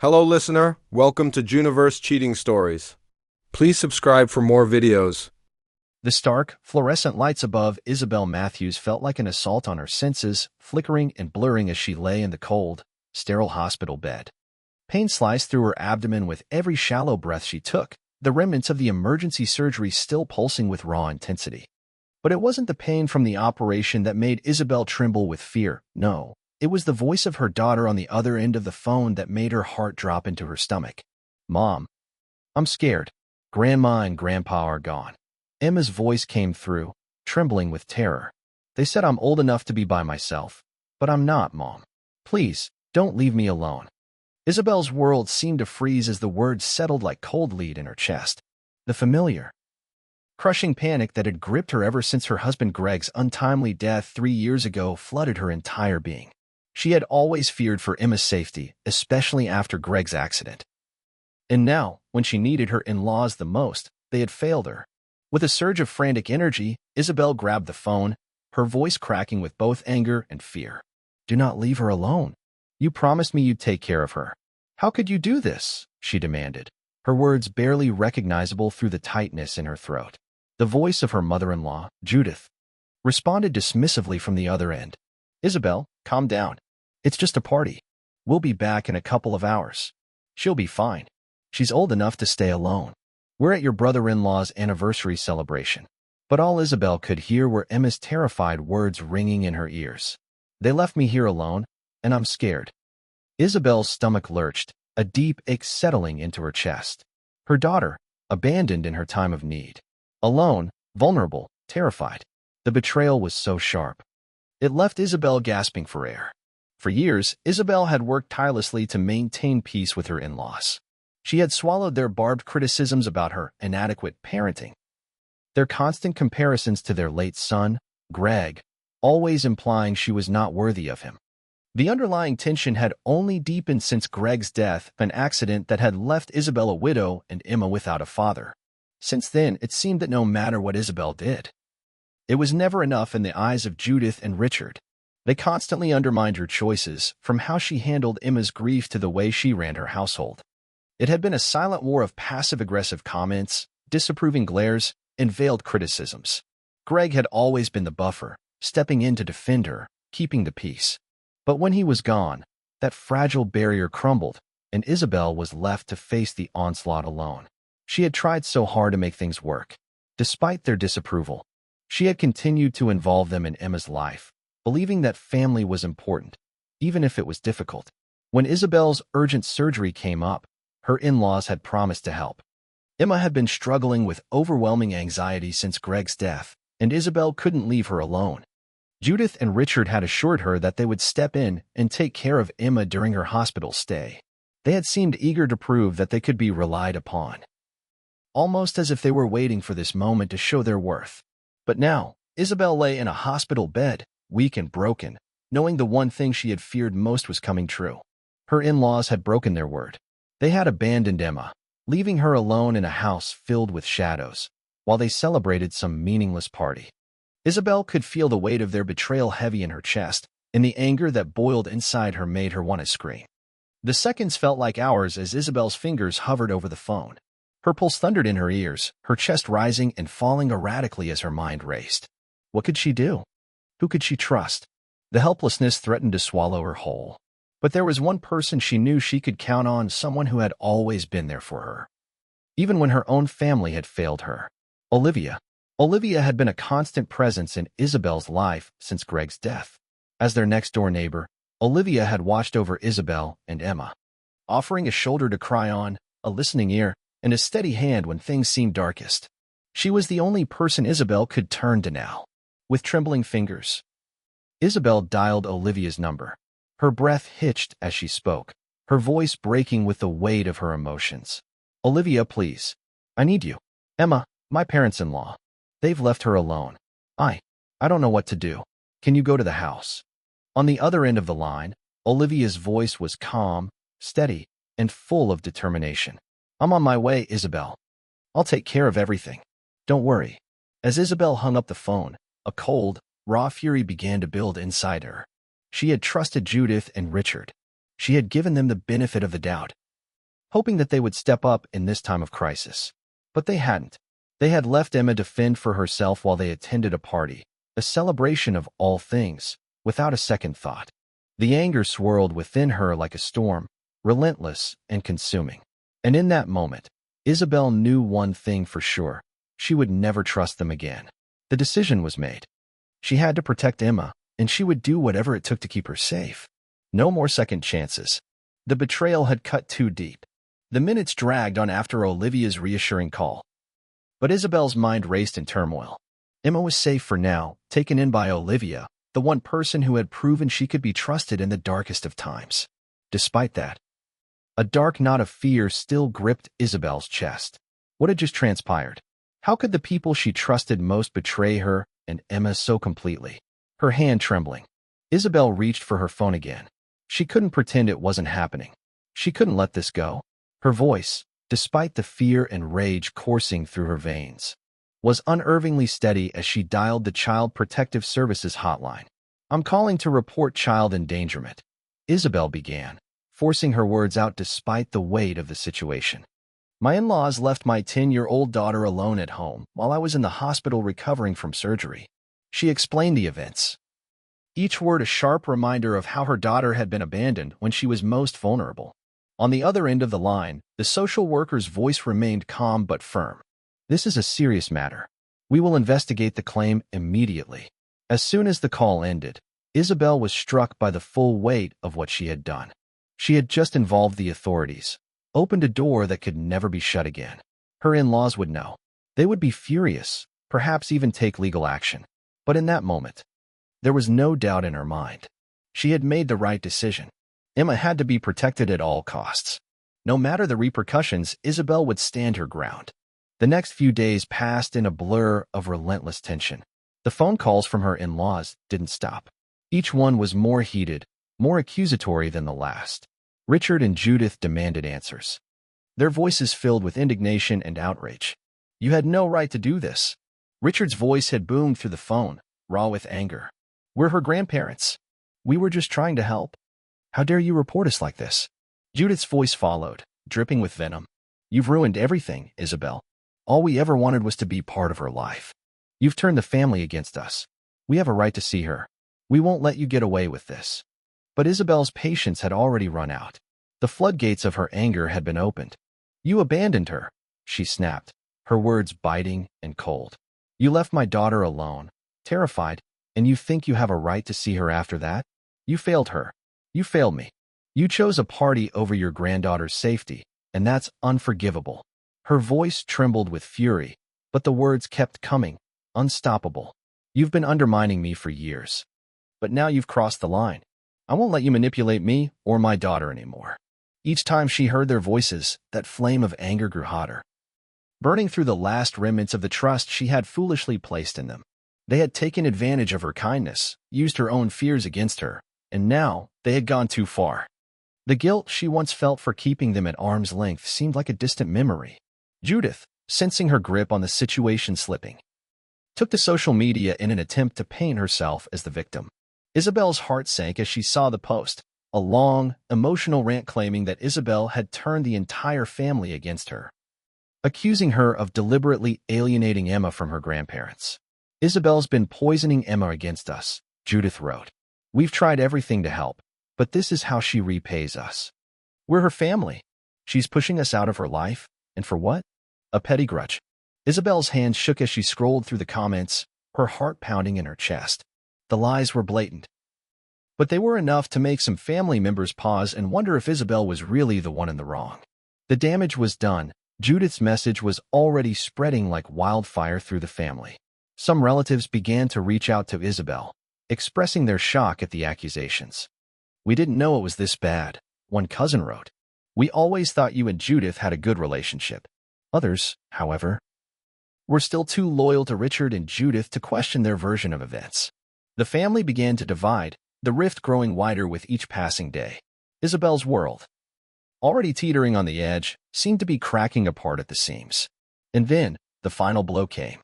Hello, listener. Welcome to Juniverse Cheating Stories. Please subscribe for more videos. The stark, fluorescent lights above Isabel Matthews felt like an assault on her senses, flickering and blurring as she lay in the cold, sterile hospital bed. Pain sliced through her abdomen with every shallow breath she took, the remnants of the emergency surgery still pulsing with raw intensity. But it wasn't the pain from the operation that made Isabel tremble with fear, no. It was the voice of her daughter on the other end of the phone that made her heart drop into her stomach. "Mom, I'm scared. Grandma and Grandpa are gone." Emma's voice came through, trembling with terror. "They said I'm old enough to be by myself, but I'm not, Mom. Please, don't leave me alone." Isabel's world seemed to freeze as the words settled like cold lead in her chest. The familiar, crushing panic that had gripped her ever since her husband Greg's untimely death 3 years ago flooded her entire being. She had always feared for Emma's safety, especially after Greg's accident. And now, when she needed her in-laws the most, they had failed her. With a surge of frantic energy, Isabel grabbed the phone, her voice cracking with both anger and fear. "Do not leave her alone. You promised me you'd take care of her. How could you do this?" she demanded, her words barely recognizable through the tightness in her throat. The voice of her mother-in-law, Judith, responded dismissively from the other end. "Isabel, calm down. It's just a party. We'll be back in a couple of hours. She'll be fine. She's old enough to stay alone. We're at your brother-in-law's anniversary celebration." But all Isabel could hear were Emma's terrified words ringing in her ears. "They left me here alone, and I'm scared." Isabel's stomach lurched, a deep ache settling into her chest. Her daughter, abandoned in her time of need. Alone, vulnerable, terrified. The betrayal was so sharp. It left Isabel gasping for air. For years, Isabel had worked tirelessly to maintain peace with her in-laws. She had swallowed their barbed criticisms about her inadequate parenting, their constant comparisons to their late son, Greg, always implying she was not worthy of him. The underlying tension had only deepened since Greg's death, an accident that had left Isabel a widow and Emma without a father. Since then, it seemed that no matter what Isabel did, it was never enough in the eyes of Judith and Richard. They constantly undermined her choices, from how she handled Emma's grief to the way she ran her household. It had been a silent war of passive-aggressive comments, disapproving glares, and veiled criticisms. Greg had always been the buffer, stepping in to defend her, keeping the peace. But when he was gone, that fragile barrier crumbled, and Isabel was left to face the onslaught alone. She had tried so hard to make things work. Despite their disapproval, she had continued to involve them in Emma's life, believing that family was important, even if it was difficult. When Isabel's urgent surgery came up, her in-laws had promised to help. Emma had been struggling with overwhelming anxiety since Greg's death, and Isabel couldn't leave her alone. Judith and Richard had assured her that they would step in and take care of Emma during her hospital stay. They had seemed eager to prove that they could be relied upon, almost as if they were waiting for this moment to show their worth. But now, Isabel lay in a hospital bed, weak and broken, knowing the one thing she had feared most was coming true. Her in-laws had broken their word. They had abandoned Emma, leaving her alone in a house filled with shadows, while they celebrated some meaningless party. Isabel could feel the weight of their betrayal heavy in her chest, and the anger that boiled inside her made her want to scream. The seconds felt like hours as Isabel's fingers hovered over the phone. Her pulse thundered in her ears, her chest rising and falling erratically as her mind raced. What could she do? Who could she trust? The helplessness threatened to swallow her whole. But there was one person she knew she could count on, someone who had always been there for her, even when her own family had failed her. Olivia. Olivia had been a constant presence in Isabel's life since Greg's death. As their next-door neighbor, Olivia had watched over Isabel and Emma, offering a shoulder to cry on, a listening ear, and a steady hand when things seemed darkest. She was the only person Isabel could turn to now. With trembling fingers, Isabel dialed Olivia's number. Her breath hitched as she spoke, her voice breaking with the weight of her emotions. "Olivia, please. I need you. Emma, my parents-in-law. They've left her alone. I don't know what to do. Can you go to the house?" On the other end of the line, Olivia's voice was calm, steady, and full of determination. "I'm on my way, Isabel. I'll take care of everything. Don't worry." As Isabel hung up the phone, a cold, raw fury began to build inside her. She had trusted Judith and Richard. She had given them the benefit of the doubt, hoping that they would step up in this time of crisis. But they hadn't. They had left Emma to fend for herself while they attended a party, a celebration of all things, without a second thought. The anger swirled within her like a storm, relentless and consuming. And in that moment, Isabel knew one thing for sure. She would never trust them again. The decision was made. She had to protect Emma, and she would do whatever it took to keep her safe. No more second chances. The betrayal had cut too deep. The minutes dragged on after Olivia's reassuring call. But Isabel's mind raced in turmoil. Emma was safe for now, taken in by Olivia, the one person who had proven she could be trusted in the darkest of times. Despite that, a dark knot of fear still gripped Isabel's chest. What had just transpired? How could the people she trusted most betray her and Emma so completely? Her hand trembling, Isabel reached for her phone again. She couldn't pretend it wasn't happening. She couldn't let this go. Her voice, despite the fear and rage coursing through her veins, was unervingly steady as she dialed the Child Protective Services hotline. "I'm calling to report child endangerment," Isabel began, forcing her words out despite the weight of the situation. "My in-laws left my 10-year-old daughter alone at home while I was in the hospital recovering from surgery." She explained the events, each word a sharp reminder of how her daughter had been abandoned when she was most vulnerable. On the other end of the line, the social worker's voice remained calm but firm. "This is a serious matter. We will investigate the claim immediately." As soon as the call ended, Isabel was struck by the full weight of what she had done. She had just involved the authorities, opened a door that could never be shut again. Her in-laws would know. They would be furious, perhaps even take legal action. But in that moment, there was no doubt in her mind. She had made the right decision. Emma had to be protected at all costs. No matter the repercussions, Isabel would stand her ground. The next few days passed in a blur of relentless tension. The phone calls from her in-laws didn't stop. Each one was more heated, more accusatory than the last. Richard and Judith demanded answers, their voices filled with indignation and outrage. "You had no right to do this." Richard's voice had boomed through the phone, raw with anger. "We're her grandparents. We were just trying to help. How dare you report us like this?" Judith's voice followed, dripping with venom. "You've ruined everything, Isabel. All we ever wanted was to be part of her life. You've turned the family against us. We have a right to see her. We won't let you get away with this." But Isabel's patience had already run out. The floodgates of her anger had been opened. "You abandoned her," she snapped, her words biting and cold. "You left my daughter alone, terrified, and you think you have a right to see her after that? You failed her. You failed me. You chose a party over your granddaughter's safety, and that's unforgivable." Her voice trembled with fury, but the words kept coming, unstoppable. "You've been undermining me for years. But now you've crossed the line. I won't let you manipulate me or my daughter anymore." Each time she heard their voices, that flame of anger grew hotter, burning through the last remnants of the trust she had foolishly placed in them. They had taken advantage of her kindness, used her own fears against her, and now they had gone too far. The guilt she once felt for keeping them at arm's length seemed like a distant memory. Judith, sensing her grip on the situation slipping, took to social media in an attempt to paint herself as the victim. Isabel's heart sank as she saw the post, a long, emotional rant claiming that Isabel had turned the entire family against her, accusing her of deliberately alienating Emma from her grandparents. "Isabel's been poisoning Emma against us," Judith wrote. "We've tried everything to help, but this is how she repays us. We're her family. She's pushing us out of her life, and for what? A petty grudge." Isabel's hands shook as she scrolled through the comments, her heart pounding in her chest. The lies were blatant, but they were enough to make some family members pause and wonder if Isabel was really the one in the wrong. The damage was done. Judith's message was already spreading like wildfire through the family. Some relatives began to reach out to Isabel, expressing their shock at the accusations. "We didn't know it was this bad," one cousin wrote. "We always thought you and Judith had a good relationship." Others, however, were still too loyal to Richard and Judith to question their version of events. The family began to divide, the rift growing wider with each passing day. Isabel's world, already teetering on the edge, seemed to be cracking apart at the seams. And then, the final blow came.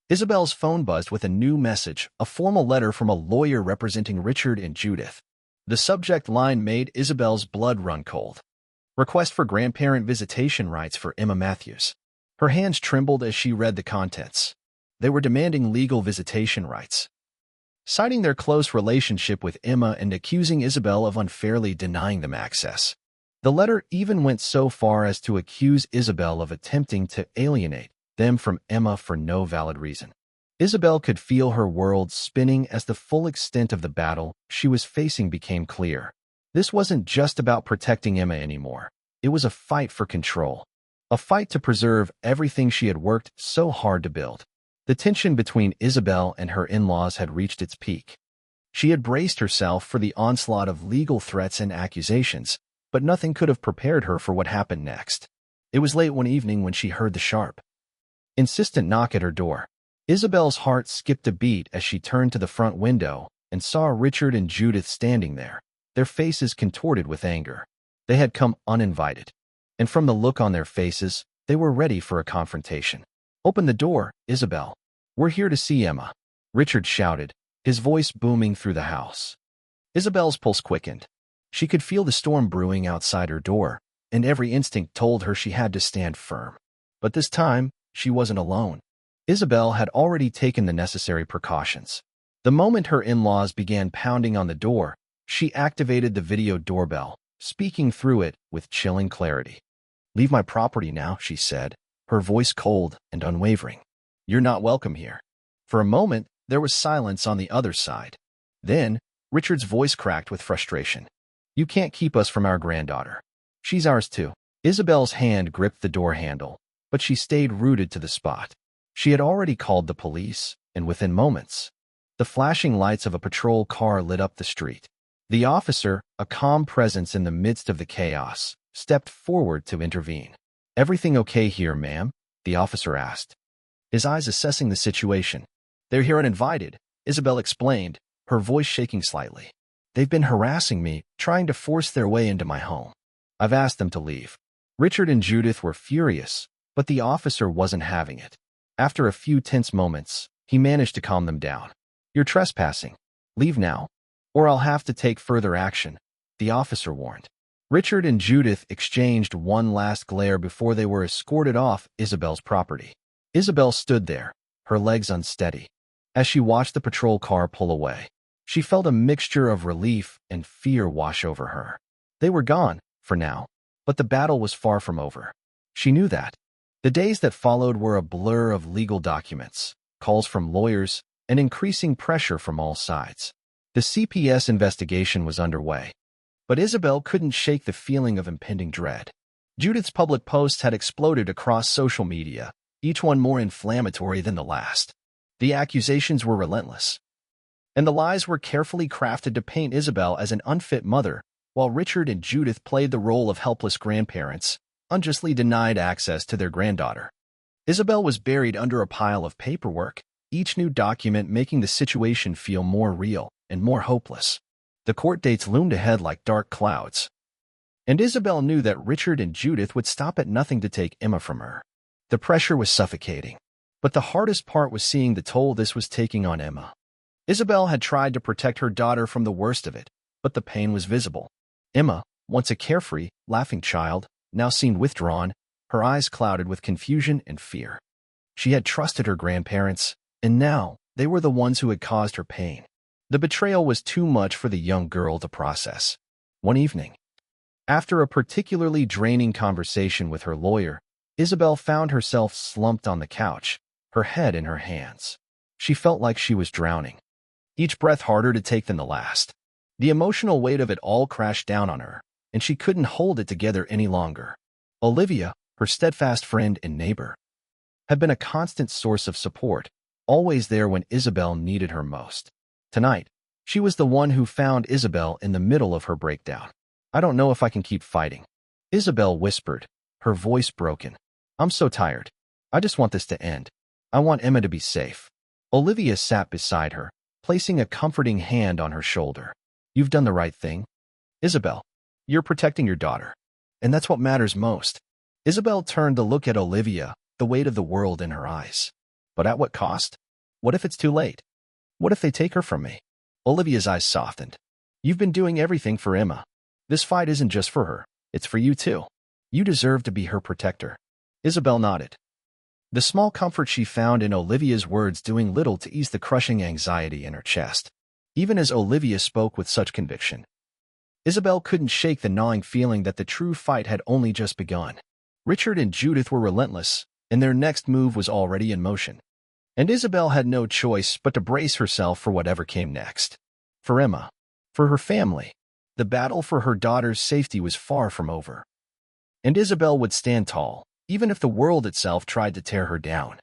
Isabel's phone buzzed with a new message, a formal letter from a lawyer representing Richard and Judith. The subject line made Isabel's blood run cold. Request for grandparent visitation rights for Emma Matthews. Her hands trembled as she read the contents. They were demanding legal visitation rights, citing their close relationship with Emma and accusing Isabel of unfairly denying them access. The letter even went so far as to accuse Isabel of attempting to alienate them from Emma for no valid reason. Isabel could feel her world spinning as the full extent of the battle she was facing became clear. This wasn't just about protecting Emma anymore. It was a fight for control, a fight to preserve everything she had worked so hard to build. The tension between Isabel and her in-laws had reached its peak. She had braced herself for the onslaught of legal threats and accusations, but nothing could have prepared her for what happened next. It was late one evening when she heard the sharp, insistent knock at her door. Isabel's heart skipped a beat as she turned to the front window and saw Richard and Judith standing there, their faces contorted with anger. They had come uninvited, and from the look on their faces, they were ready for a confrontation. "Open the door, Isabel. We're here to see Emma," Richard shouted, his voice booming through the house. Isabel's pulse quickened. She could feel the storm brewing outside her door, and every instinct told her she had to stand firm. But this time, she wasn't alone. Isabel had already taken the necessary precautions. The moment her in-laws began pounding on the door, she activated the video doorbell, speaking through it with chilling clarity. "Leave my property now," she said, her voice cold and unwavering. "You're not welcome here." For a moment, there was silence on the other side. Then, Richard's voice cracked with frustration. "You can't keep us from our granddaughter. She's ours too." Isabel's hand gripped the door handle, but she stayed rooted to the spot. She had already called the police, and within moments, the flashing lights of a patrol car lit up the street. The officer, a calm presence in the midst of the chaos, stepped forward to intervene. "Everything okay here, ma'am?" the officer asked, his eyes assessing the situation. "They're here uninvited," Isabel explained, her voice shaking slightly. "They've been harassing me, trying to force their way into my home. I've asked them to leave." Richard and Judith were furious, but the officer wasn't having it. After a few tense moments, he managed to calm them down. "You're trespassing. Leave now, or I'll have to take further action," the officer warned. Richard and Judith exchanged one last glare before they were escorted off Isabel's property. Isabel stood there, her legs unsteady. As she watched the patrol car pull away, she felt a mixture of relief and fear wash over her. They were gone, for now, but the battle was far from over. She knew that. The days that followed were a blur of legal documents, calls from lawyers, and increasing pressure from all sides. The CPS investigation was underway, but Isabel couldn't shake the feeling of impending dread. Judith's public posts had exploded across social media, each one more inflammatory than the last. The accusations were relentless, and the lies were carefully crafted to paint Isabel as an unfit mother, while Richard and Judith played the role of helpless grandparents, unjustly denied access to their granddaughter. Isabel was buried under a pile of paperwork, each new document making the situation feel more real and more hopeless. The court dates loomed ahead like dark clouds, and Isabel knew that Richard and Judith would stop at nothing to take Emma from her. The pressure was suffocating, but the hardest part was seeing the toll this was taking on Emma. Isabel had tried to protect her daughter from the worst of it, but the pain was visible. Emma, once a carefree, laughing child, now seemed withdrawn, her eyes clouded with confusion and fear. She had trusted her grandparents, and now they were the ones who had caused her pain. The betrayal was too much for the young girl to process. One evening, after a particularly draining conversation with her lawyer, Isabel found herself slumped on the couch, her head in her hands. She felt like she was drowning, each breath harder to take than the last. The emotional weight of it all crashed down on her, and she couldn't hold it together any longer. Olivia, her steadfast friend and neighbor, had been a constant source of support, always there when Isabel needed her most. Tonight, she was the one who found Isabel in the middle of her breakdown. "I don't know if I can keep fighting," Isabel whispered, her voice broken. "I'm so tired. I just want this to end. I want Emma to be safe." Olivia sat beside her, placing a comforting hand on her shoulder. "You've done the right thing, Isabel. You're protecting your daughter, and that's what matters most." Isabel turned to look at Olivia, the weight of the world in her eyes. "But at what cost? What if it's too late? What if they take her from me?" Olivia's eyes softened. "You've been doing everything for Emma. This fight isn't just for her. It's for you too. You deserve to be her protector. Isabel nodded. The small comfort she found in Olivia's words doing little to ease the crushing anxiety in her chest. Even as Olivia spoke with such conviction, Isabel couldn't shake the gnawing feeling that the true fight had only just begun. Richard and Judith were relentless, and their next move was already in motion. And Isabel had no choice but to brace herself for whatever came next. For Emma, for her family, the battle for her daughter's safety was far from over. And Isabel would stand tall, even if the world itself tried to tear her down.